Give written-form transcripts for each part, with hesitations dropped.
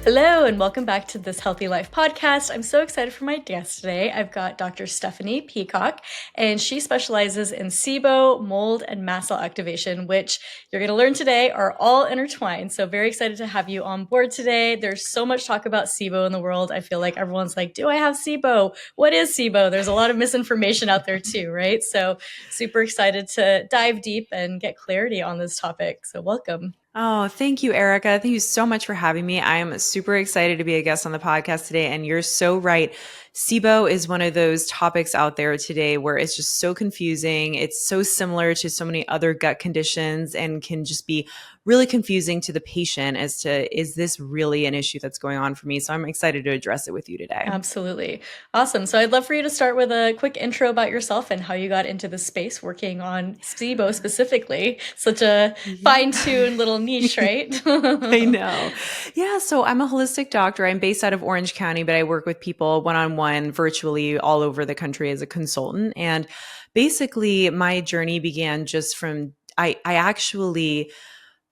Hello, and welcome back to this Healthy Life podcast. I'm so excited for my guest today. I've got Dr. Stephanie Peacock, and she specializes in SIBO, mold, and mast cell activation, which you're going to learn today are all intertwined. So very excited to have you on board today. There's so much talk about SIBO in the world. I feel like everyone's like, do I have SIBO? What is SIBO? There's a lot of misinformation out there too, right? So super excited to dive deep and get clarity on this topic. So welcome. Oh, thank you, Erica. Thank you so much for having me. I am super excited to be a guest on the podcast today. And you're so right. SIBO is one of those topics out there today where it's just so confusing. It's so similar to so many other gut conditions and can just be really confusing to the patient as to, is this really an issue that's going on for me? So I'm excited to address it with you today. Absolutely. Awesome. So I'd love for you to start with a quick intro about yourself and how you got into the space working on SIBO specifically. Such a fine-tuned little niche, right? I know. Yeah. So I'm a holistic doctor. I'm based out of Orange County, but I work with people one-on-one virtually all over the country as a consultant. And basically my journey began just from, I actually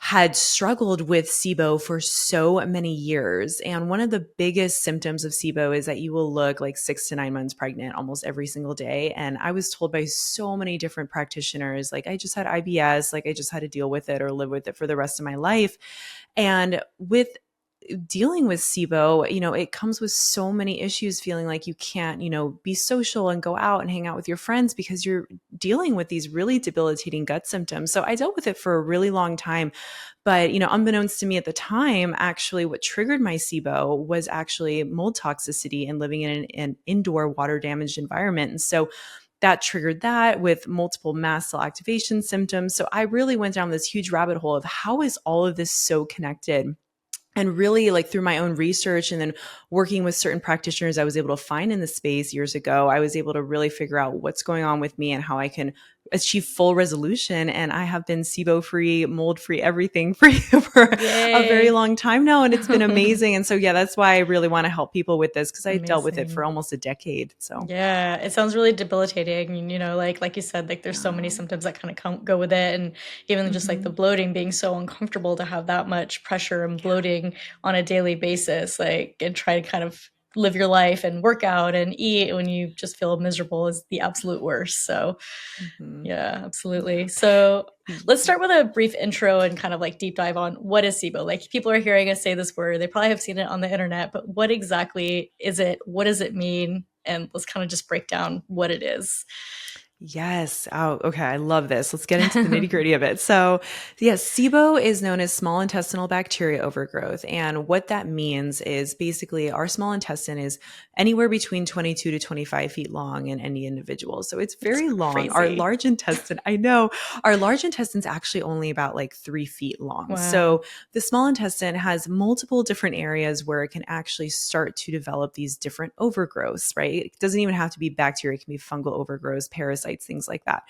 had struggled with SIBO for so many years. And one of the biggest symptoms of SIBO is that you will look like 6 to 9 months pregnant almost every single day. And I was told by so many different practitioners, like I just had IBS, like I just had to deal with it or live with it for the rest of my life. And with dealing with SIBO, it comes with so many issues, feeling like you can't, be social and go out and hang out with your friends because you're dealing with these really debilitating gut symptoms. So I dealt with it for a really long time. But, unbeknownst to me at the time, actually what triggered my SIBO was actually mold toxicity and living in an indoor water damaged environment. And so that triggered that with multiple mast cell activation symptoms. So I really went down this huge rabbit hole of how is all of this so connected? And really, like through my own research and then working with certain practitioners I was able to find in the space years ago, I was able to really figure out what's going on with me and how I can achieve full resolution. And I have been SIBO free, mold free, everything free for a very long time now. And it's been amazing. And so, yeah, that's why I really want to help people with this because I dealt with it for almost a decade. So, yeah, it sounds really debilitating. Like you said, like there's so many symptoms that kind of go with it. And even just like the bloating being so uncomfortable to have that much pressure and bloating on a daily basis, like, and try to kind of live your life and work out and eat when you just feel miserable is the absolute worst. So yeah, absolutely. So let's start with a brief intro and kind of like deep dive on what is SIBO. Like people are hearing us say this word, they probably have seen it on the internet, but what exactly is it? What does it mean? And let's kind of just break down what it is. Yes. Oh, okay. I love this. Let's get into the nitty gritty of it. So yes, SIBO is known as small intestinal bacteria overgrowth. And what that means is basically our small intestine is anywhere between 22 to 25 feet long in any individual. So it's very long. Crazy. Our large intestine, I know our large intestine is actually only about like 3 feet long. Wow. So the small intestine has multiple different areas where it can actually start to develop these different overgrowths, right? It doesn't even have to be bacteria. It can be fungal overgrowths, parasites, things like that.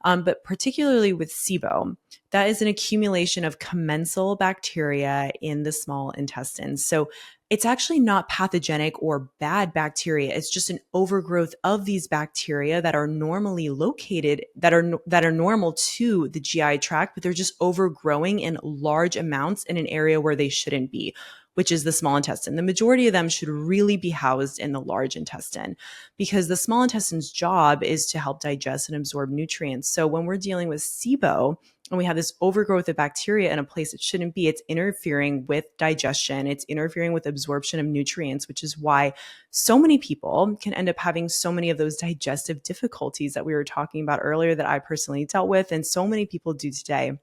But particularly with SIBO, that is an accumulation of commensal bacteria in the small intestine. So it's actually not pathogenic or bad bacteria. It's just an overgrowth of these bacteria that are normally located, that are normal to the GI tract, but they're just overgrowing in large amounts in an area where they shouldn't be, which is the small intestine. The majority of them should really be housed in the large intestine because the small intestine's job is to help digest and absorb nutrients. So when we're dealing with SIBO and we have this overgrowth of bacteria in a place it shouldn't be, it's interfering with digestion. It's interfering with absorption of nutrients, which is why so many people can end up having so many of those digestive difficulties that we were talking about earlier that I personally dealt with, and so many people do today.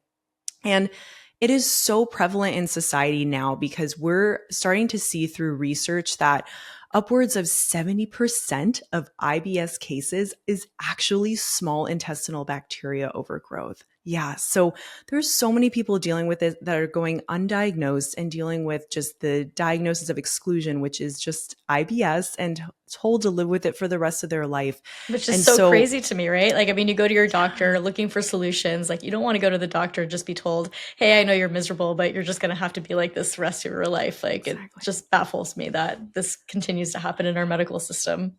And it is so prevalent in society now because we're starting to see through research that upwards of 70% of IBS cases is actually small intestinal bacteria overgrowth. Yeah. So there's so many people dealing with it that are going undiagnosed and dealing with just the diagnosis of exclusion, which is just IBS, and told to live with it for the rest of their life. Which is so crazy to me, right? Like, I mean, you go to your doctor looking for solutions. Like, you don't want to go to the doctor and just be told, hey, I know you're miserable, but you're just going to have to be like this the rest of your life. Like, It just baffles me that this continues to happen in our medical system.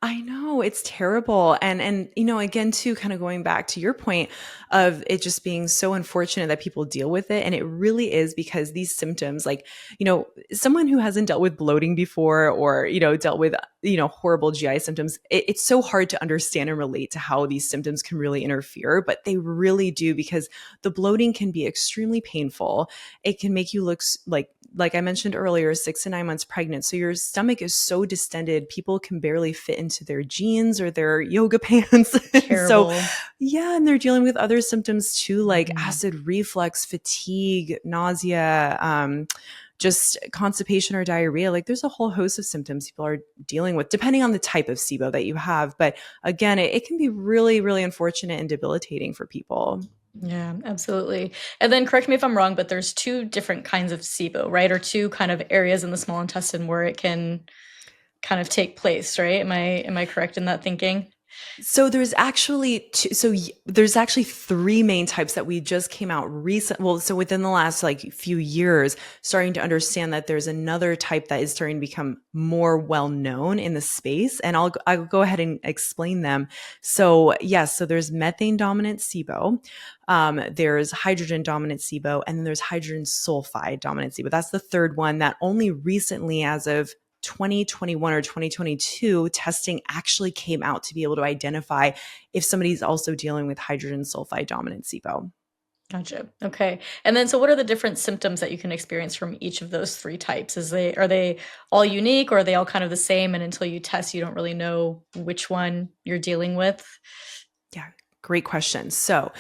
I know it's terrible. And again too, kind of going back to your point of it just being so unfortunate that people deal with it. And it really is because these symptoms, like, someone who hasn't dealt with bloating before or, dealt with, horrible GI symptoms, it's so hard to understand and relate to how these symptoms can really interfere, but they really do because the bloating can be extremely painful. It can make you look like I mentioned earlier, 6 to 9 months pregnant. So your stomach is so distended, people can barely fit into their jeans or their yoga pants. So, Terrible. yeah, and they're dealing with other symptoms too, like Mhm. acid reflux, fatigue, nausea, just constipation or diarrhea. Like there's a whole host of symptoms people are dealing with, depending on the type of SIBO that you have. But again, it can be really, really unfortunate and debilitating for people. Yeah, absolutely. And then correct me if I'm wrong, but there's two different kinds of SIBO, right? Or two kind of areas in the small intestine where it can kind of take place, right? Am I correct in that thinking? So there's actually there's actually three main types that we just came out recent. Well, so within the last like few years, starting to understand that there's another type that is starting to become more well known in the space, and I'll go ahead and explain them. So yes, so there's methane dominant SIBO, there's hydrogen dominant SIBO, and then there's hydrogen sulfide dominant SIBO. That's the third one that only recently, as of 2021 or 2022, testing actually came out to be able to identify if somebody's also dealing with hydrogen sulfide dominant SIBO. Gotcha. Okay. And then so what are the different symptoms that you can experience from each of those three types? Are they all unique or are they all kind of the same and until you test you don't really know which one you're dealing with? Yeah, great question. So,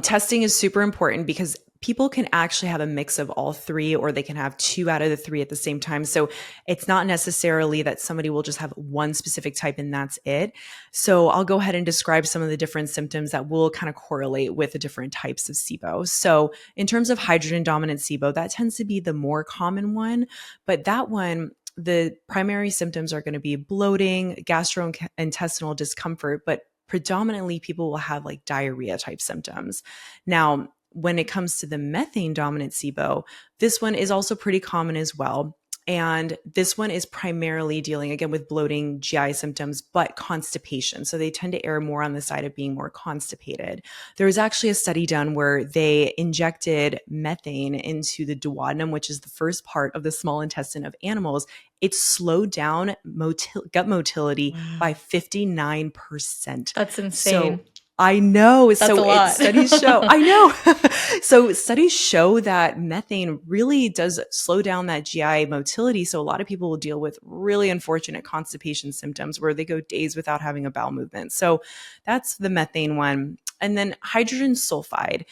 testing is super important because people can actually have a mix of all three, or they can have two out of the three at the same time. So, it's not necessarily that somebody will just have one specific type and that's it. So, I'll go ahead and describe some of the different symptoms that will kind of correlate with the different types of SIBO. So, in terms of hydrogen dominant SIBO, that tends to be the more common one, but that one, the primary symptoms are going to be bloating, gastrointestinal discomfort, but predominantly people will have like diarrhea type symptoms. Now, when it comes to the methane dominant SIBO, this one is also pretty common as well. And this one is primarily dealing again with bloating, GI symptoms, but constipation. So they tend to err more on the side of being more constipated. There was actually a study done where they injected methane into the duodenum, which is the first part of the small intestine of animals. It slowed down gut motility by Wow. 59%. That's So insane. I know. That's a So lot. studies show, I know. So studies show that methane really does slow down that GI motility. So a lot of people will deal with really unfortunate constipation symptoms where they go days without having a bowel movement. So that's the methane one. And then hydrogen sulfide.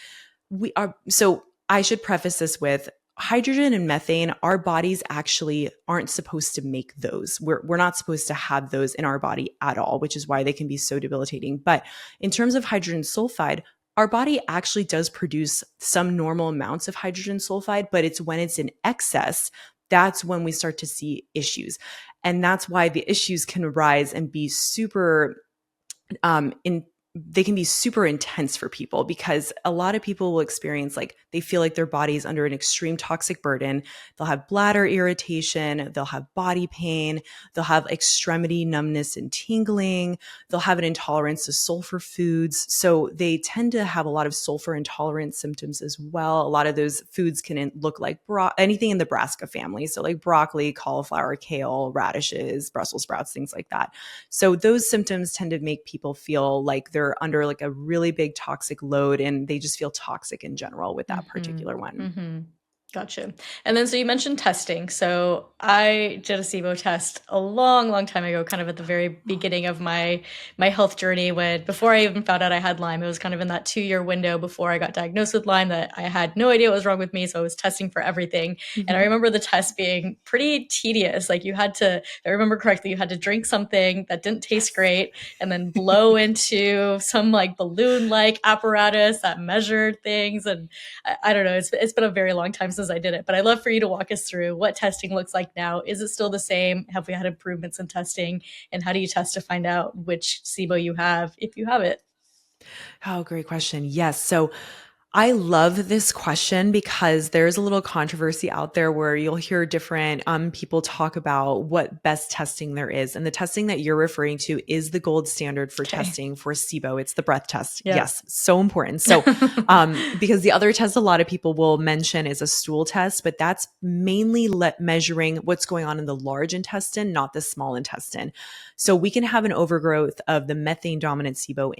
So I should preface this with hydrogen and methane, our bodies actually aren't supposed to make those. We're not supposed to have those in our body at all, which is why they can be so debilitating. But in terms of hydrogen sulfide, our body actually does produce some normal amounts of hydrogen sulfide, but it's when it's in excess, that's when we start to see issues. And that's why the issues can rise and be super in they can be super intense for people because a lot of people will experience like they feel like their body is under an extreme toxic burden. They'll have bladder irritation, they'll have body pain, they'll have extremity numbness and tingling, they'll have an intolerance to sulfur foods. So they tend to have a lot of sulfur intolerance symptoms as well. A lot of those foods can look like anything in the brassica family. So like broccoli, cauliflower, kale, radishes, Brussels sprouts, things like that. So those symptoms tend to make people feel like they're under like a really big toxic load and they just feel toxic in general with that Mhm. particular one. Mhm. Gotcha. And then so you mentioned testing. So I did a SIBO test a long, long time ago, kind of at the very beginning of my health journey when before I even found out I had Lyme. It was kind of in that 2-year window before I got diagnosed with Lyme that I had no idea what was wrong with me. So I was testing for everything. And I Mhm. remember the test being pretty tedious. Like you had to, if I remember correctly, you had to drink something that didn't taste Yes. great and then blow into some like balloon like apparatus that measured things. And I don't know. It's been a very long time since I did it, but I'd love for you to walk us through what testing looks like now. Is it still the same? Have we had improvements in testing? And how do you test to find out which SIBO you have if you have it? Oh, great question. Yes. So I love this question because there's a little controversy out there where you'll hear different people talk about what best testing there is. And the testing that you're referring to is the gold standard for Okay. testing for SIBO. It's the breath test. Yep. Yes, so important. So, because the other test a lot of people will mention is a stool test, but that's mainly measuring what's going on in the large intestine, not the small intestine. So we can have an overgrowth of the methane dominant SIBO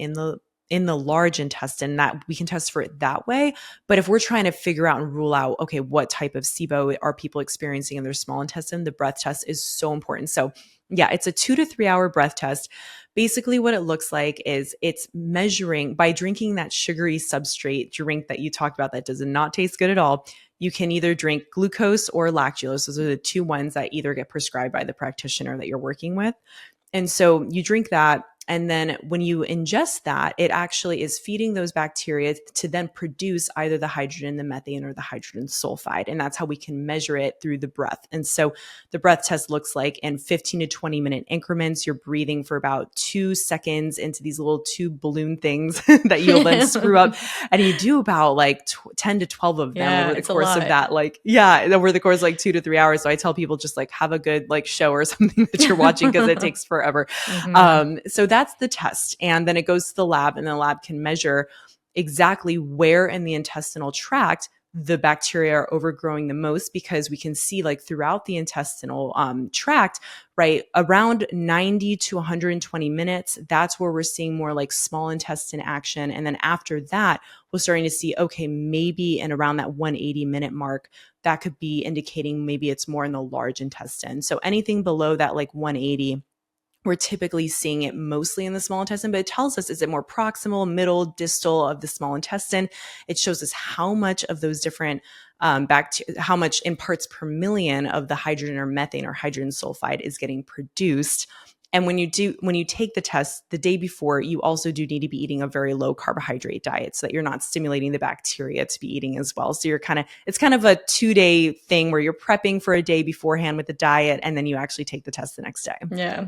in the large intestine that we can test for it that way. But if we're trying to figure out and rule out, okay, what type of SIBO are people experiencing in their small intestine, the breath test is so important. So yeah, it's a 2 to 3 hour breath test. Basically what it looks like is it's measuring by drinking that sugary substrate drink that you talked about that does not taste good at all. You can either drink glucose or lactulose. Those are the two ones that either get prescribed by the practitioner that you're working with. And so you drink that. And then when you ingest that, it actually is feeding those bacteria to then produce either the hydrogen, the methane, or the hydrogen sulfide. And that's how we can measure it through the breath. And so the breath test looks like in 15 to 20 minute increments, you're breathing for about 2 seconds into these little tube balloon things that you'll then screw up. And you do about like 10 to 12 of them Yeah, over the it's a course of lot. that, over the course of like 2 to 3 hours. So I tell people just like have a good like show or something that you're watching because it takes forever. So that's the test. And then it goes to the lab, and the lab can measure exactly where in the intestinal tract the bacteria are overgrowing the most, because we can see like throughout the intestinal tract, right, around 90 to 120 minutes, that's where we're seeing more like small intestine action. And then after that, we're starting to see, okay, maybe in around that 180-minute mark, that could be indicating maybe it's more in the large intestine. So anything below that like 180, we're typically seeing it mostly in the small intestine, but it tells us, is it more proximal, middle, distal of the small intestine? It shows us how much of those different bacteria, how much in parts per million of the hydrogen or methane or hydrogen sulfide is getting produced. And when you take the test the day before, you also do need to be eating a very low carbohydrate diet so that you're not stimulating the bacteria to be eating as well. So it's kind of a 2-day thing where you're prepping for a day beforehand with the diet, and then you actually take the test the next day. Yeah.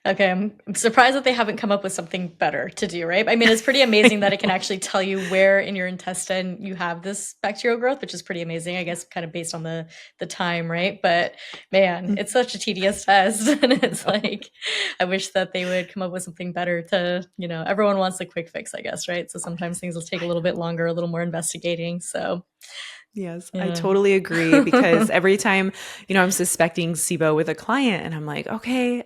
Okay. I'm surprised that they haven't come up with something better to do, right? I mean, it's pretty I amazing that it can know. actually tell you where in your intestine you have this bacterial growth, which is pretty amazing, I guess, kind of based on the time, right? But man, it's such a tedious test. And I it's know. like, I wish that they would come up with something better to, everyone wants a quick fix, I guess, right? So sometimes things will take a I little bit know. longer, a little more investigating. So Yes, I yeah. totally agree, because every time, I'm suspecting SIBO with a client and I'm like, okay,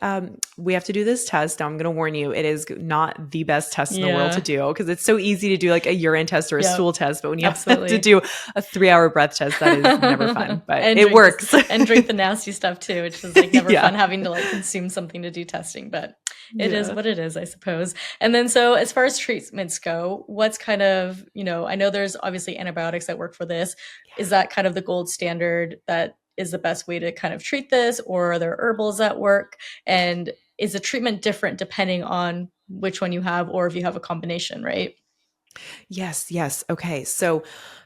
we have to do this test. Now I'm going to warn you, it is not the best test in the world to Yeah. do, because it's so easy to do like a urine test or a Yep. stool test. But when you have to Absolutely. do a 3-hour breath test, that is never fun, but And it drink this works. and drink the nasty stuff too, which is like never Yeah. fun having to like consume something to do testing, but it is Yeah. what it is, I suppose. And then so as far as treatments go, what's kind of, I know there's obviously antibiotics that work for this. Is that kind of the gold standard that is the best way to kind of treat this, or are there herbals that work? And is the treatment different depending on which one you have, or if you have a combination, right? Yes, yes. Okay. So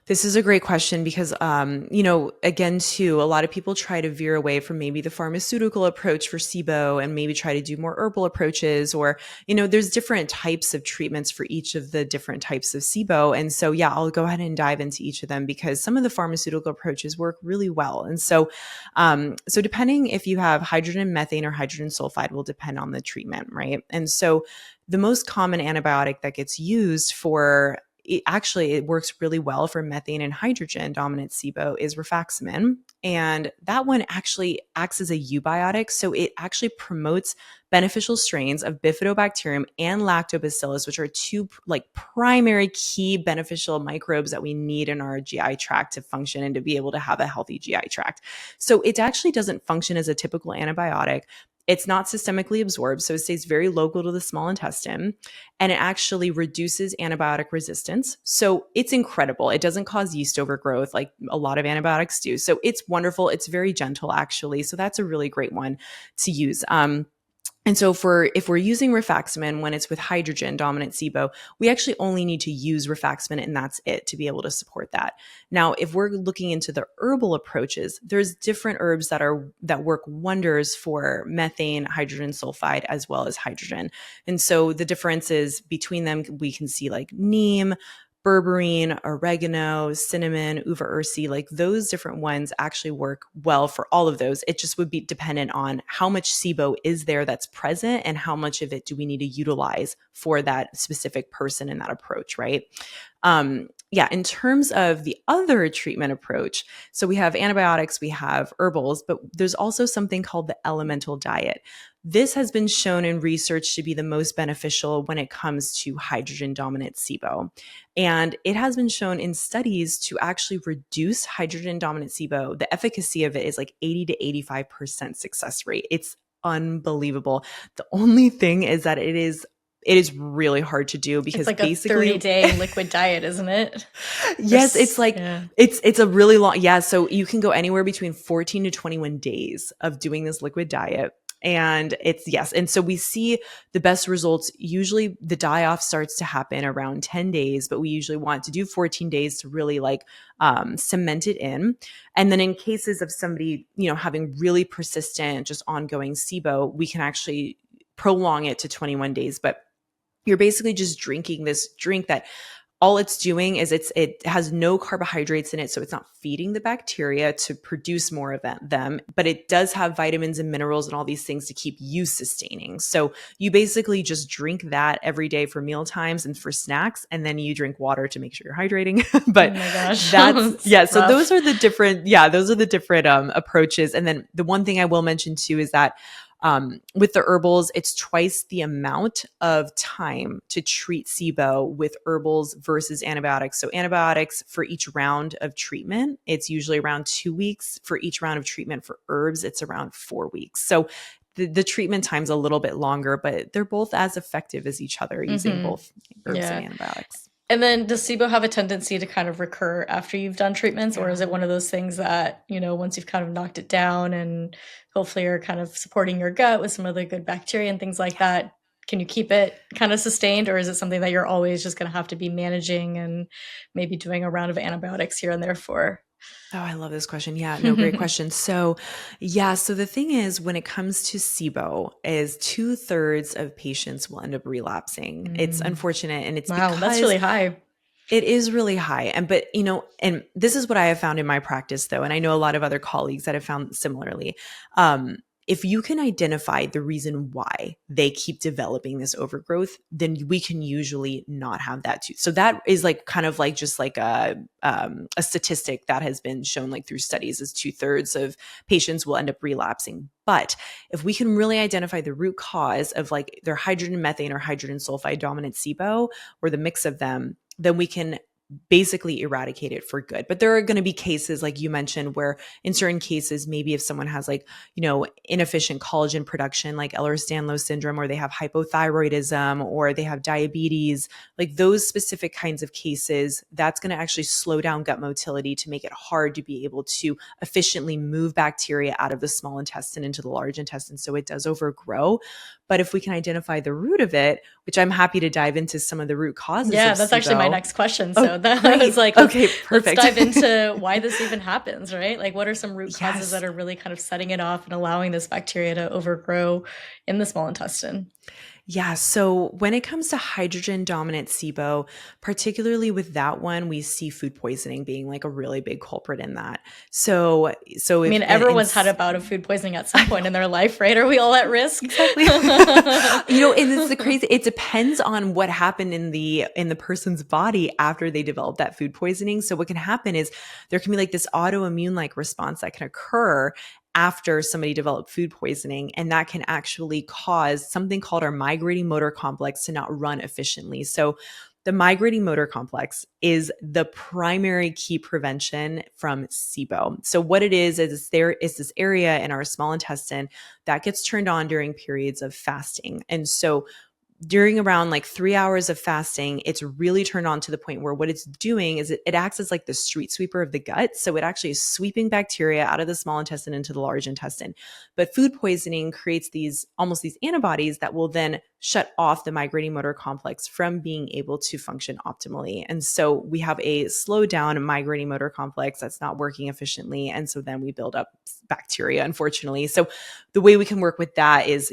this is a great question because, again, too, a lot of people try to veer away from maybe the pharmaceutical approach for SIBO and maybe try to do more herbal approaches, or, there's different types of treatments for each of the different types of SIBO. And so, yeah, I'll go ahead and dive into each of them because some of the pharmaceutical approaches work really well. And so depending if you have hydrogen, methane, or hydrogen sulfide will depend on the treatment, right? And so the most common antibiotic that gets used for it works really well for methane and hydrogen dominant SIBO is rifaximin. And that one actually acts as a eubiotic. So it actually promotes beneficial strains of bifidobacterium and lactobacillus, which are two like primary key beneficial microbes that we need in our GI tract to function and to be able to have a healthy GI tract. So it actually doesn't function as a typical antibiotic. It's not systemically absorbed, so it stays very local to the small intestine, and it actually reduces antibiotic resistance. So it's incredible. It doesn't cause yeast overgrowth like a lot of antibiotics do. So it's wonderful. It's very gentle, actually. So that's a really great one to use. And so if we're using rifaximin when it's with hydrogen dominant SIBO, we actually only need to use rifaximin and that's it to be able to support that. Now, if we're looking into the herbal approaches, there's different herbs that work wonders for methane, hydrogen sulfide, as well as hydrogen. And so the differences between them, we can see like neem, berberine, oregano, cinnamon, uva ursi, like those different ones actually work well for all of those. It just would be dependent on how much SIBO is there that's present and how much of it do we need to utilize for that specific person in that approach, right? Yeah, in terms of the other treatment approach, so we have antibiotics, we have herbals, but there's also something called the elemental diet. This has been shown in research to be the most beneficial when it comes to hydrogen dominant SIBO. And it has been shown in studies to actually reduce hydrogen dominant SIBO. The efficacy of it is like 80 to 85% success rate. It's unbelievable. The only thing is that it is really hard to do It's because like a basically 30-day liquid diet, isn't it? yes, it's like Yeah. it's a really long, yeah, so you can go anywhere between 14 to 21 days of doing this liquid diet. And it's yes, and so we see the best results. Usually the die off starts to happen around 10 days, but we usually want to do 14 days to really like cement it in. And then in cases of somebody, having really persistent, just ongoing SIBO, we can actually prolong it to 21 days. But you're basically just drinking this drink that all it's doing is it has no carbohydrates in it, so it's not feeding the bacteria to produce more of them, but it does have vitamins and minerals and all these things to keep you sustaining. So you basically just drink that every day for meal times and for snacks, and then you drink water to make sure you're hydrating. But Oh my gosh. that's yeah. So Rough. those are the different approaches. And then the one thing I will mention too is that with the herbals, it's twice the amount of time to treat SIBO with herbals versus antibiotics. So antibiotics for each round of treatment, it's usually around 2 weeks. For each round of treatment for herbs, it's around 4 weeks. So the treatment time's a little bit longer, but they're both as effective as each other using both herbs and Yeah. antibiotics. And then does SIBO have a tendency to kind of recur after you've done treatments, or is it Yeah. one of those things that, once you've kind of knocked it down and hopefully are kind of supporting your gut with some other good bacteria and things like that, can you keep it kind of sustained, or is it something that you're always just going to have to be managing and maybe doing a round of antibiotics here and there for? Oh, I love this question. Yeah, no, great question. So, so the thing is, when it comes to SIBO, is 2/3 of patients will end up relapsing. It's unfortunate, and it's Wow, that's because really high. it is really high. And this is what I have found in my practice though. And I know a lot of other colleagues that have found similarly. If you can identify the reason why they keep developing this overgrowth, then we can usually not have that too. So that is like kind of like just like a statistic that has been shown like through studies is 2/3 of patients will end up relapsing. But if we can really identify the root cause of like their hydrogen methane or hydrogen sulfide dominant SIBO or the mix of them, then we can basically eradicate it for good. But there are going to be cases like you mentioned where in certain cases, maybe if someone has like, inefficient collagen production, like Ehlers-Danlos syndrome, or they have hypothyroidism, or they have diabetes, like those specific kinds of cases, that's going to actually slow down gut motility to make it hard to be able to efficiently move bacteria out of the small intestine into the large intestine. So it does overgrow. But if we can identify the root of it, which I'm happy to dive into some of the root causes Yeah, of that's actually my SIBO. next question. Oh, So that I great. was like, Okay, let's perfect. dive into why this even happens, right? Like, what are some root causes Yes. that are really kind of setting it off and allowing this bacteria to overgrow in the small intestine? Yeah. So when it comes to hydrogen dominant SIBO, particularly with that one, we see food poisoning being like a really big culprit in that. So I if mean, everyone's had a bout of food poisoning at some point in their life, right? Are we all at risk? exactly. And it's the crazy, it depends on what happened in the person's body after they developed that food poisoning. So what can happen is there can be like this autoimmune like response that can occur after somebody developed food poisoning, and that can actually cause something called our migrating motor complex to not run efficiently. So the migrating motor complex is the primary key prevention from SIBO. So what it is there is this area in our small intestine that gets turned on during periods of fasting. And so during around like 3 hours of fasting, it's really turned on to the point where what it's doing is it acts as like the street sweeper of the gut. So it actually is sweeping bacteria out of the small intestine into the large intestine. But food poisoning creates these antibodies that will then shut off the migrating motor complex from being able to function optimally. And so we have a slowed down migrating motor complex that's not working efficiently. And so then we build up bacteria, unfortunately. So the way we can work with that is,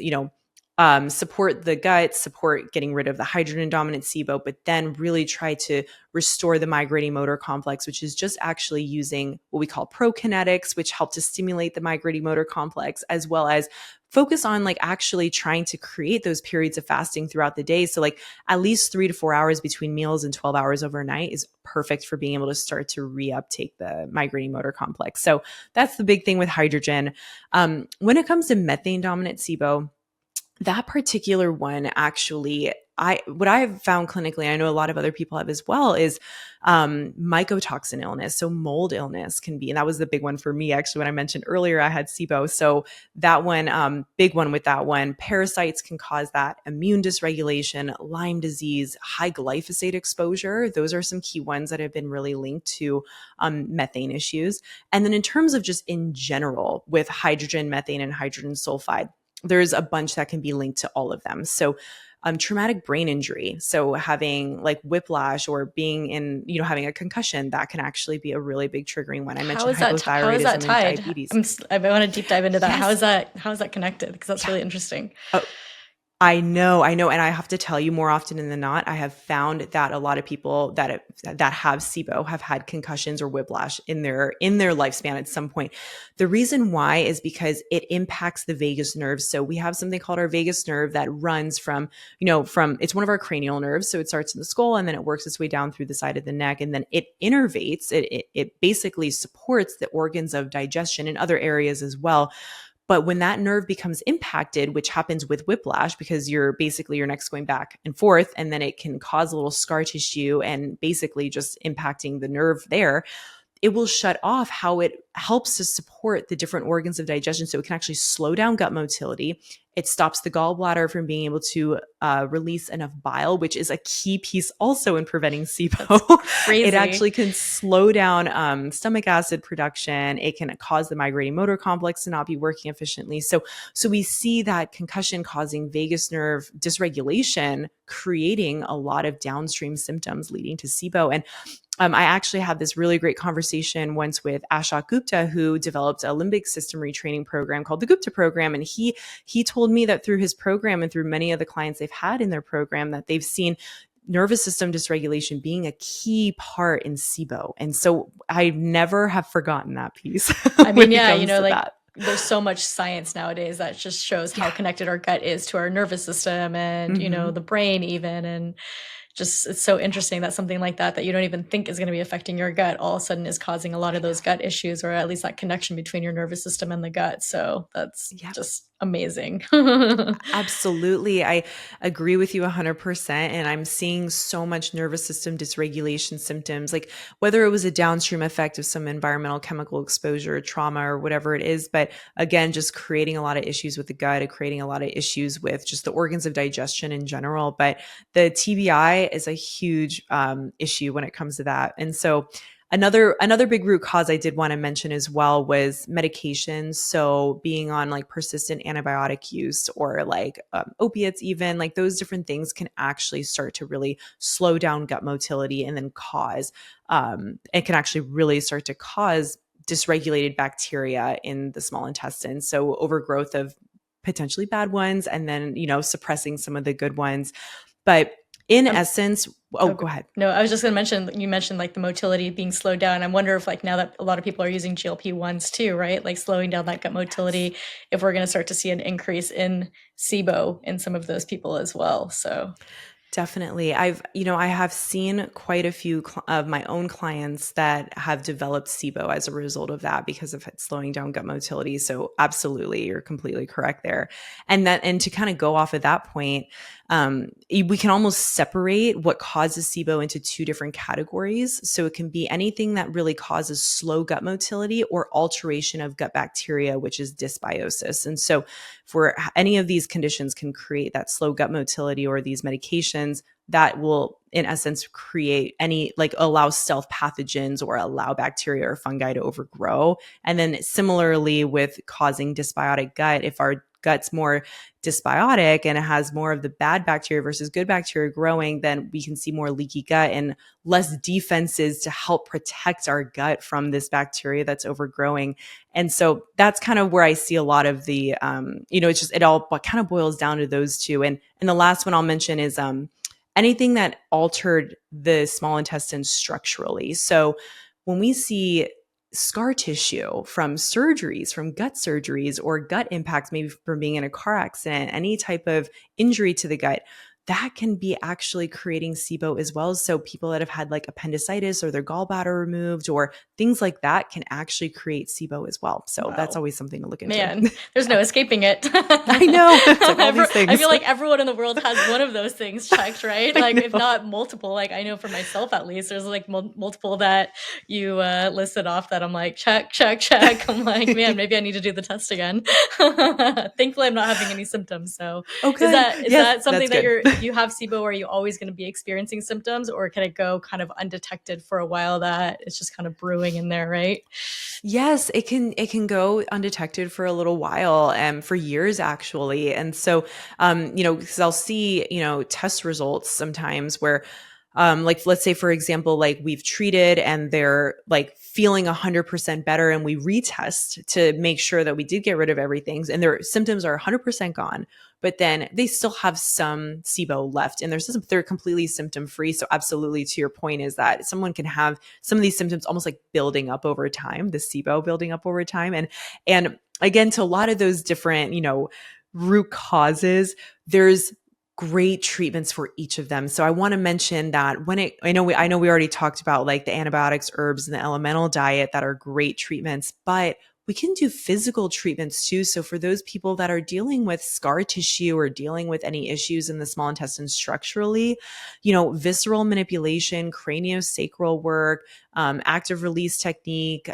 support the gut, support getting rid of the hydrogen dominant SIBO, but then really try to restore the migrating motor complex, which is just actually using what we call prokinetics, which help to stimulate the migrating motor complex, as well as focus on like actually trying to create those periods of fasting throughout the day. So like at least 3 to 4 hours between meals and 12 hours overnight is perfect for being able to start to reuptake the migrating motor complex. So that's the big thing with hydrogen. When it comes to methane dominant SIBO, that particular one actually, what I have found clinically, I know a lot of other people have as well, is mycotoxin illness. So mold illness can be, and that was the big one for me actually when I mentioned earlier I had SIBO. So that one, big one with that one, parasites can cause that, immune dysregulation, Lyme disease, high glyphosate exposure. Those are some key ones that have been really linked to methane issues. And then in terms of just in general with hydrogen, methane, and hydrogen sulfide, there's a bunch that can be linked to all of them. So traumatic brain injury. So having like whiplash or being in, having a concussion, that can actually be a really big triggering one. I How mentioned is that how is that hypothyroidism and tied? diabetes. I want to deep dive into that. Yes. How is that connected? Because that's Yeah. really interesting. Oh, I know. And I have to tell you, more often than not, I have found that a lot of people that have SIBO have had concussions or whiplash in their lifespan at some point. The reason why is because it impacts the vagus nerve. So we have something called our vagus nerve that runs from it's one of our cranial nerves. So it starts in the skull and then it works its way down through the side of the neck, and then it innervates. It basically supports the organs of digestion in other areas as well. But when that nerve becomes impacted, which happens with whiplash, because your neck's going back and forth, and then it can cause a little scar tissue and basically just impacting the nerve there, it will shut off how it helps to support the different organs of digestion. So it can actually slow down gut motility. It stops the gallbladder from being able to release enough bile, which is a key piece also in preventing SIBO. Crazy. It actually can slow down stomach acid production. It can cause the migrating motor complex to not be working efficiently. So we see that concussion causing vagus nerve dysregulation, creating a lot of downstream symptoms leading to SIBO. And I actually had this really great conversation once with Ashok Gupta, who developed a limbic system retraining program called the Gupta program. And he told me that through his program and through many of the clients they've had in their program, that they've seen nervous system dysregulation being a key part in SIBO. And so I never have forgotten that piece. I mean, yeah, that. There's so much science nowadays that just shows how connected our gut is to our nervous system and, the brain even. And just, it's so interesting that something like that you don't even think is going to be affecting your gut all of a sudden is causing a lot of those gut issues, or at least that connection between your nervous system and the gut. So that's just amazing. Absolutely. I agree with you 100%. And I'm seeing so much nervous system dysregulation symptoms, like whether it was a downstream effect of some environmental chemical exposure, trauma, or whatever it is. But again, just creating a lot of issues with the gut, creating a lot of issues with just the organs of digestion in general. But the TBI is a huge issue when it comes to that. And so Another big root cause I did want to mention as well was medications. So being on like persistent antibiotic use or like opiates, even like those different things can actually start to really slow down gut motility and then it can actually really start to cause dysregulated bacteria in the small intestine. So overgrowth of potentially bad ones and then, suppressing some of the good ones. But in essence, go ahead. No, I was just going to mention, you mentioned like the motility being slowed down. I wonder if like now that a lot of people are using GLP-1s too, right? Like slowing down that gut motility, if we're going to start to see an increase in SIBO in some of those people as well. So definitely. I have seen quite a few of my own clients that have developed SIBO as a result of that because of it slowing down gut motility. So absolutely, you're completely correct there. And to kind of go off of that point, we can almost separate what causes SIBO into two different categories. So it can be anything that really causes slow gut motility or alteration of gut bacteria, which is dysbiosis. And so for any of these conditions can create that slow gut motility, or these medications that will in essence create allow stealth pathogens or allow bacteria or fungi to overgrow. And then similarly with causing dysbiotic gut, if our gut's more dysbiotic and it has more of the bad bacteria versus good bacteria growing, then we can see more leaky gut and less defenses to help protect our gut from this bacteria that's overgrowing. And so that's kind of where I see a lot of the, it's just, it all kind of boils down to those two. And the last one I'll mention is anything that altered the small intestine structurally. So when we see scar tissue from surgeries, from gut surgeries or gut impacts, maybe from being in a car accident, any type of injury to the gut, that can be actually creating SIBO as well. So people that have had like appendicitis or their gallbladder removed or things like that can actually create SIBO as well. So that's always something to look into. Man, there's no escaping it. I know. It's like all these things. I feel like everyone in the world has one of those things checked, right? Like if not multiple, like I know for myself at least, there's like multiple that you listed off that I'm like, check. I'm like, man, maybe I need to do the test again. Thankfully, I'm not having any symptoms. So is that something that you have SIBO, or are you always going to be experiencing symptoms, or can it go kind of undetected for a while that it's just kind of brewing in there, right? Yes, it can go undetected for a little while, for years actually. And so, because I'll see, test results sometimes where, like let's say for example, like we've treated and they're like feeling 100% better, and we retest to make sure that we did get rid of everything, and their symptoms are 100% gone. But then they still have some SIBO left in their system. They're completely symptom free. So absolutely, to your point, is that someone can have some of these symptoms almost like building up over time, the SIBO building up over time. And again, to a lot of those different, root causes, there's great treatments for each of them. So I want to mention that I know we already talked about like the antibiotics, herbs, and the elemental diet that are great treatments, but we can do physical treatments too. So for those people that are dealing with scar tissue or dealing with any issues in the small intestine structurally, visceral manipulation, craniosacral work, active release technique.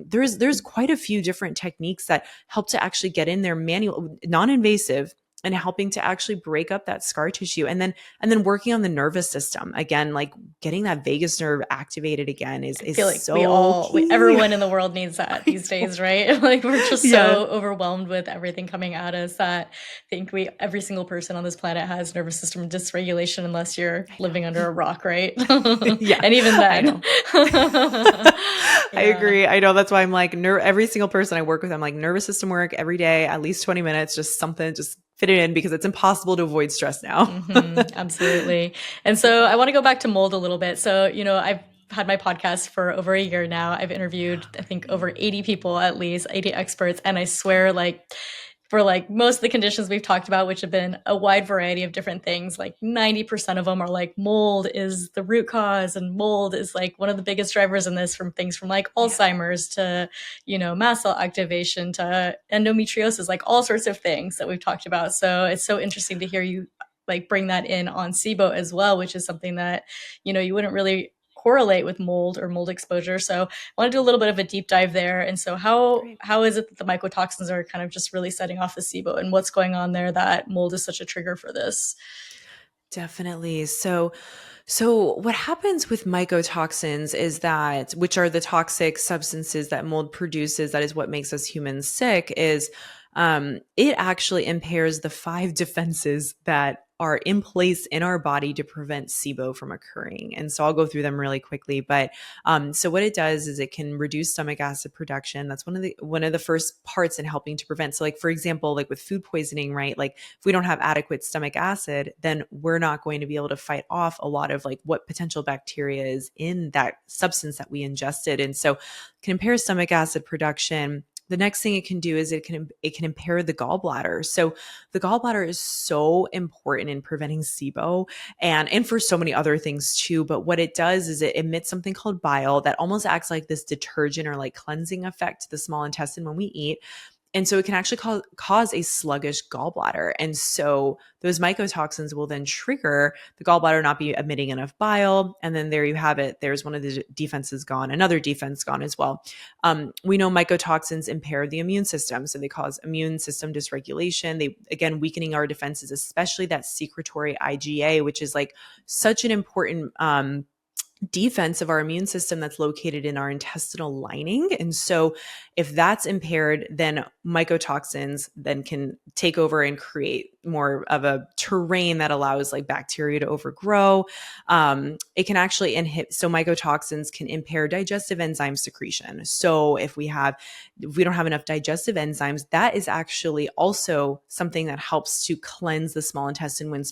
There's quite a few different techniques that help to actually get in there non-invasive, and helping to actually break up that scar tissue, and then working on the nervous system again, like getting that vagus nerve activated again is I feel like so everyone in the world needs that these days, right? Like we're just so overwhelmed with everything coming at us that I think every single person on this planet has nervous system dysregulation, unless you're living under a rock, right? Yeah, and even then, I agree. I know, that's why I'm like every single person I work with, I'm like nervous system work every day, at least 20 minutes, just something, just fit it in, because it's impossible to avoid stress now. Absolutely. And so I want to go back to mold a little bit. So, I've had my podcast for over a year now. I've interviewed, I think, over 80 people, at least 80 experts. And I swear, like, for like most of the conditions we've talked about, which have been a wide variety of different things, like 90% of them are like mold is the root cause, and mold is like one of the biggest drivers in this, from things from like Alzheimer's to, mast cell activation to endometriosis, like all sorts of things that we've talked about. So it's so interesting to hear you like bring that in on SIBO as well, which is something that, you wouldn't really correlate with mold or mold exposure. So I want to do a little bit of a deep dive there. And so how is it that the mycotoxins are kind of just really setting off the SIBO, and what's going on there that mold is such a trigger for this? Definitely. So what happens with mycotoxins is that, which are the toxic substances that mold produces, that is what makes us humans sick, is it actually impairs the 5 defenses that are in place in our body to prevent SIBO from occurring. And so I'll go through them really quickly. But so what it does is it can reduce stomach acid production. That's one of the first parts in helping to prevent. So like, for example, like with food poisoning, right? Like if we don't have adequate stomach acid, then we're not going to be able to fight off a lot of like what potential bacteria is in that substance that we ingested. And so it can impair stomach acid production. The next thing it can do is it can impair the gallbladder. So the gallbladder is so important in preventing SIBO and for so many other things too. But what it does is it emits something called bile that almost acts like this detergent or like cleansing effect to the small intestine when we eat. And so it can actually cause a sluggish gallbladder. And so those mycotoxins will then trigger the gallbladder not be emitting enough bile. And then there you have it. There's one of the defenses gone, another defense gone as well. We know mycotoxins impair the immune system. So they cause immune system dysregulation. They, again, weakening our defenses, especially that secretory IgA, which is like such an important defense of our immune system that's located in our intestinal lining. And so if that's impaired, then mycotoxins then can take over and create more of a terrain that allows like bacteria to overgrow. It can actually inhibit, so mycotoxins can impair digestive enzyme secretion. So if we don't have enough digestive enzymes, that is actually also something that helps to cleanse the small intestine when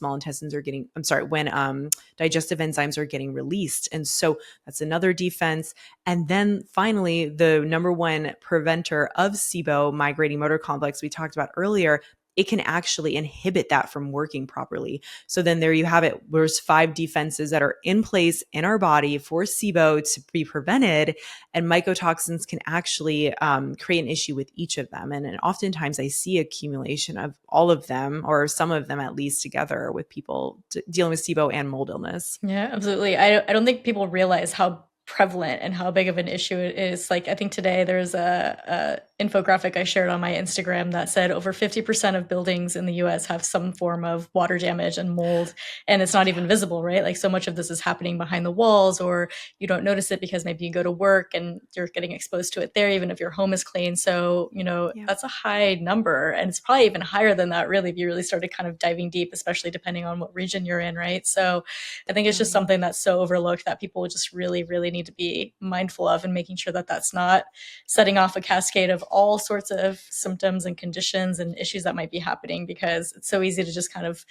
digestive enzymes are getting released. And so that's another defense. And then finally, the number one preventer of SIBO, migrating motor complex, we talked about earlier, it can actually inhibit that from working properly. So then there you have it. There's 5 defenses that are in place in our body for SIBO to be prevented, and mycotoxins can actually create an issue with each of them. And oftentimes I see accumulation of all of them, or some of them at least, together with people dealing with SIBO and mold illness. Yeah, absolutely. I don't think people realize how prevalent and how big of an issue it is. Like, I think today there's a infographic I shared on my Instagram that said over 50% of buildings in the US have some form of water damage and mold, and it's not even visible, right? Like, so much of this is happening behind the walls, or you don't notice it because maybe you go to work and you're getting exposed to it there, even if your home is clean. So, Yeah. that's a high number, and it's probably even higher than that, really, if you really started kind of diving deep, especially depending on what region you're in, right? So I think it's just Right. something that's so overlooked that people just really, really need to be mindful of, and making sure that that's not setting off a cascade of all sorts of symptoms and conditions and issues that might be happening, because it's so easy to just kind of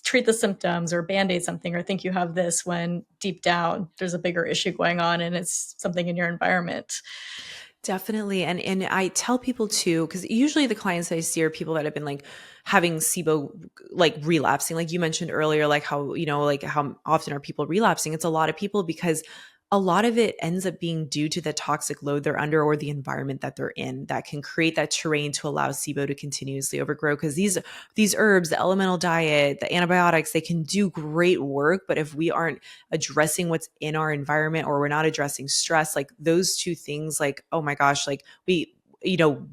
treat the symptoms or band-aid something or think you have this, when deep down there's a bigger issue going on and it's something in your environment. Definitely. And I tell people too, because usually the clients I see are people that have been like having SIBO, like relapsing. Like you mentioned earlier, like how, like how often are people relapsing? It's a lot of people, because a lot of it ends up being due to the toxic load they're under or the environment that they're in that can create that terrain to allow SIBO to continuously overgrow. Because these herbs, the elemental diet, the antibiotics, they can do great work. But if we aren't addressing what's in our environment, or we're not addressing stress, like those two things, like, oh my gosh, like we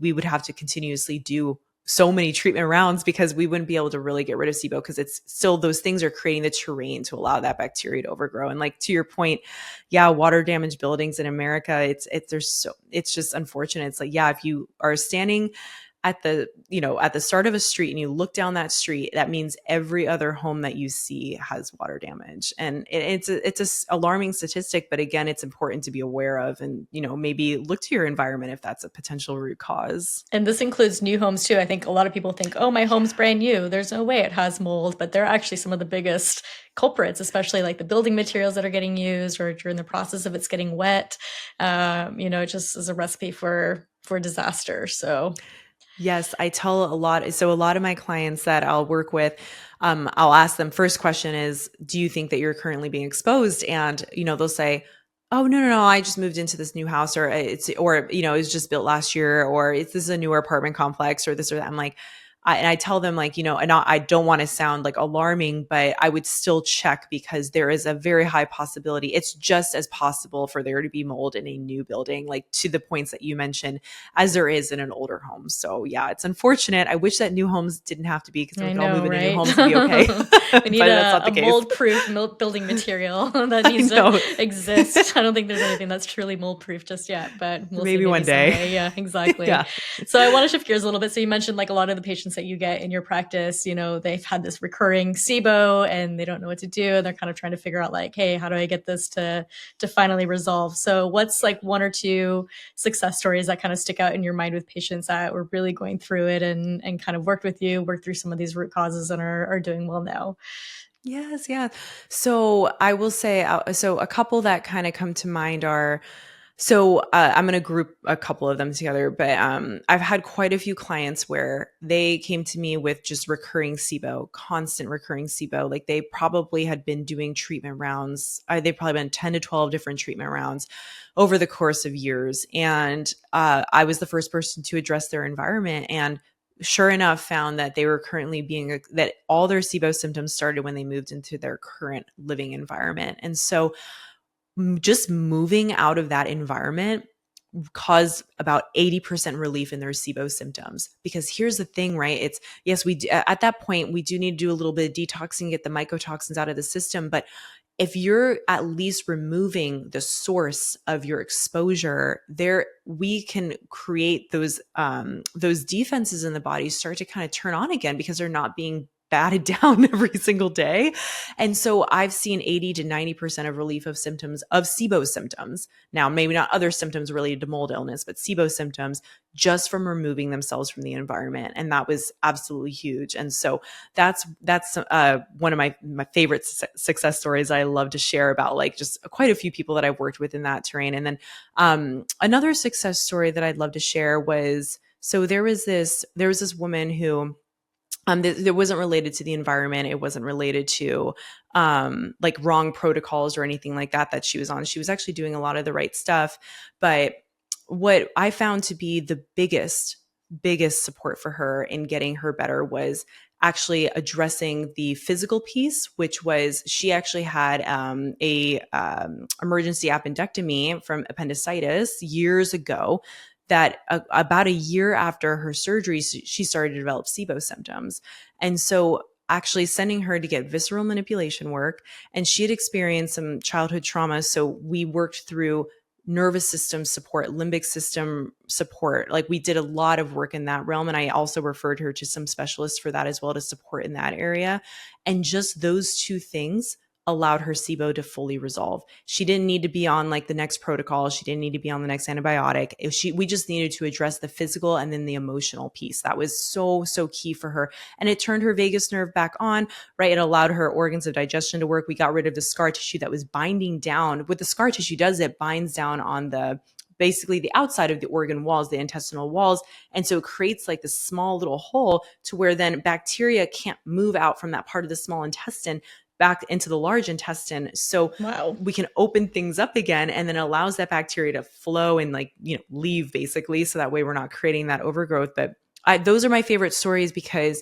would have to continuously do so many treatment rounds, because we wouldn't be able to really get rid of SIBO, because it's still, those things are creating the terrain to allow that bacteria to overgrow. And like to your point, yeah, water damaged buildings in America, it's just unfortunate. It's like, yeah, if you are standing at the start of a street and you look down that street, that means every other home that you see has water damage. And it's a alarming statistic, but again, it's important to be aware of, and maybe look to your environment if that's a potential root cause. And this includes new homes too. I think a lot of people think, oh, my home's brand new, there's no way it has mold, but they're actually some of the biggest culprits, especially like the building materials that are getting used or during the process of it's getting wet. It just is a recipe for disaster. So Yes, I tell a lot. So a lot of my clients that I'll work with, I'll ask them, first question is, do you think that you're currently being exposed? And, they'll say, oh, no, no, no, I just moved into this new house, or it was just built last year, or this is a newer apartment complex, or this or that. I'm like, and I tell them, like, and I don't want to sound like alarming, but I would still check, because there is a very high possibility. It's just as possible for there to be mold in a new building, like to the points that you mentioned, as there is in an older home. So yeah, it's unfortunate. I wish that new homes didn't have to be, because we I could all move know, into new right? homes to be okay. We But need that's not a the case. mold-proof building material that I needs to know. exist. I don't think there's anything that's truly mold-proof just yet, but we'll see, Maybe maybe one day. someday. Yeah, exactly. Yeah. So I want to shift gears a little bit. So you mentioned like a lot of the patients that you get in your practice, they've had this recurring SIBO and they don't know what to do. And they're kind of trying to figure out like, hey, how do I get this to finally resolve? So what's like one or two success stories that kind of stick out in your mind with patients that were really going through it and kind of worked through some of these root causes and are doing well now? Yes, yeah. So I will say, so a couple that kind of come to mind are, I'm going to group a couple of them together, but I've had quite a few clients where they came to me with just recurring SIBO, constant recurring SIBO. Like they probably had been doing treatment rounds. They've probably been 10 to 12 different treatment rounds over the course of years. And I was the first person to address their environment. And sure enough, found that they were currently that all their SIBO symptoms started when they moved into their current living environment. And so just moving out of that environment caused about 80% relief in their SIBO symptoms. Because here's the thing, right? It's, yes, at that point, we do need to do a little bit of detoxing, get the mycotoxins out of the system, but if you're at least removing the source of your exposure, there we can create those defenses in the body start to kind of turn on again because they're not being batted down every single day. And so I've seen 80 to 90% of relief of symptoms of SIBO symptoms. Now, maybe not other symptoms related to mold illness, but SIBO symptoms just from removing themselves from the environment. And that was absolutely huge. And so that's one of my favorite success stories I love to share about, like, just quite a few people that I've worked with in that terrain. And then another success story that I'd love to share was, so there was this woman who that wasn't related to the environment. It wasn't related to like wrong protocols or anything like that she was on. She was actually doing a lot of the right stuff. But what I found to be the biggest support for her in getting her better was actually addressing the physical piece, which was she actually had a emergency appendectomy from appendicitis years ago, that about a year after her surgery, she started to develop SIBO symptoms. And so actually sending her to get visceral manipulation work, and she had experienced some childhood trauma. So we worked through nervous system support, limbic system support. Like, we did a lot of work in that realm. And I also referred her to some specialists for that as well, to support in that area. And just those two things allowed her SIBO to fully resolve. She didn't need to be on like the next protocol. She didn't need to be on the next antibiotic. We just needed to address the physical and then the emotional piece. That was so key for her. And it turned her vagus nerve back on, right? It allowed her organs of digestion to work. We got rid of the scar tissue that was binding down. What the scar tissue does, it binds down on basically the outside of the organ walls, the intestinal walls. And so it creates like this small little hole to where then bacteria can't move out from that part of the small intestine back into the large intestine. So Wow. we can open things up again, and then allows that bacteria to flow and, like, leave basically. So that way we're not creating that overgrowth. But those are my favorite stories because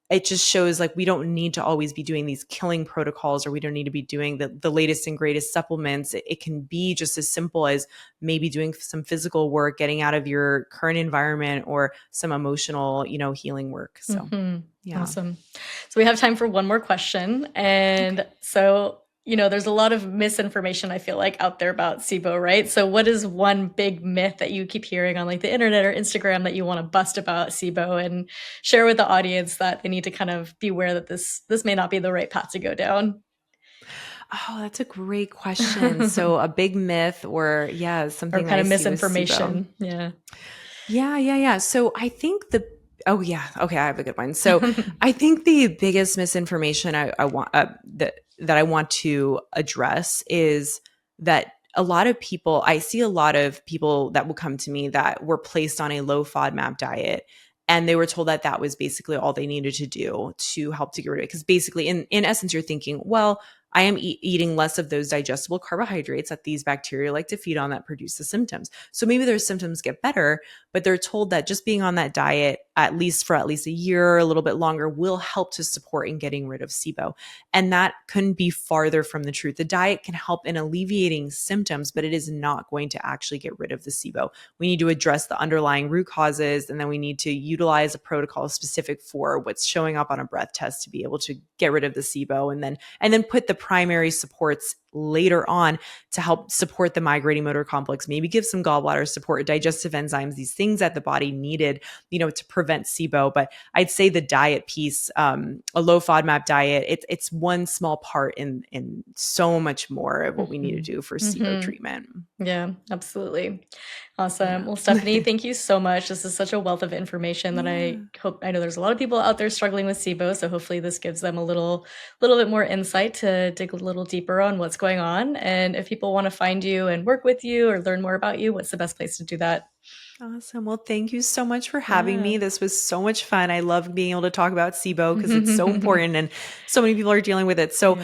it just shows like we don't need to always be doing these killing protocols, or we don't need to be doing the latest and greatest supplements. It can be just as simple as maybe doing some physical work, getting out of your current environment, or some emotional, healing work. So yeah. Awesome. So we have time for one more question. And so, there's a lot of misinformation, I feel like, out there about SIBO, right? So what is one big myth that you keep hearing on like the internet or Instagram that you want to bust about SIBO and share with the audience that they need to kind of be aware that this may not be the right path to go down? Oh, that's a great question. So a big myth, or something Or kind I of see with SIBO. misinformation. Yeah. Yeah. So I think okay, I have a good one. So I think the biggest misinformation I want that I want to address is that I see a lot of people that will come to me that were placed on a low FODMAP diet, and they were told that that was basically all they needed to do to help to get rid of it. Because basically, in essence, you're thinking, well, I am eating less of those digestible carbohydrates that these bacteria like to feed on that produce the symptoms. So maybe their symptoms get better, but they're told that just being on that diet at least a year or a little bit longer will help to support in getting rid of SIBO. And that couldn't be farther from the truth. The diet can help in alleviating symptoms, but it is not going to actually get rid of the SIBO. We need to address the underlying root causes, and then we need to utilize a protocol specific for what's showing up on a breath test to be able to get rid of the SIBO, and then put the primary supports later on to help support the migrating motor complex, maybe give some gallbladder support, digestive enzymes, these things that the body needed, to prevent SIBO. But I'd say the diet piece, a low FODMAP diet, it's one small part in so much more of what we need to do for SIBO treatment. Yeah, absolutely. Awesome. Yeah. Well, Stephanie, thank you so much. This is such a wealth of information that I know there's a lot of people out there struggling with SIBO. So hopefully this gives them a little bit more insight to dig a little deeper on what's going on. And if people want to find you and work with you or learn more about you, what's the best place to do that? Awesome. Well, thank you so much for having me. This was so much fun. I love being able to talk about SIBO because it's so important and so many people are dealing with it. So,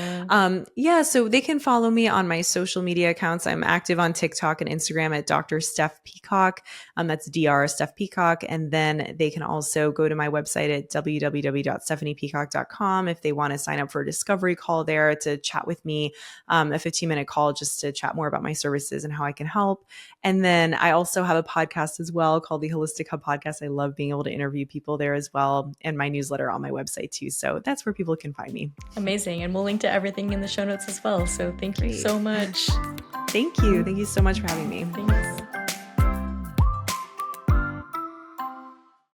so they can follow me on my social media accounts. I'm active on TikTok and Instagram at Dr. Steph Peacock. That's Dr. Steph Peacock. And then they can also go to my website at www.stephaniepeacock.com if they want to sign up for a discovery call there to chat with me, a 15-minute call just to chat more about my services and how I can help. And then I also have a podcast as as well called the Holistic Hub Podcast. I love being able to interview people there as well, and my newsletter on my website too. So that's where people can find me. Amazing. And we'll link to everything in the show notes as well. So thank you so much. Thank you. Thank you so much for having me. Thanks.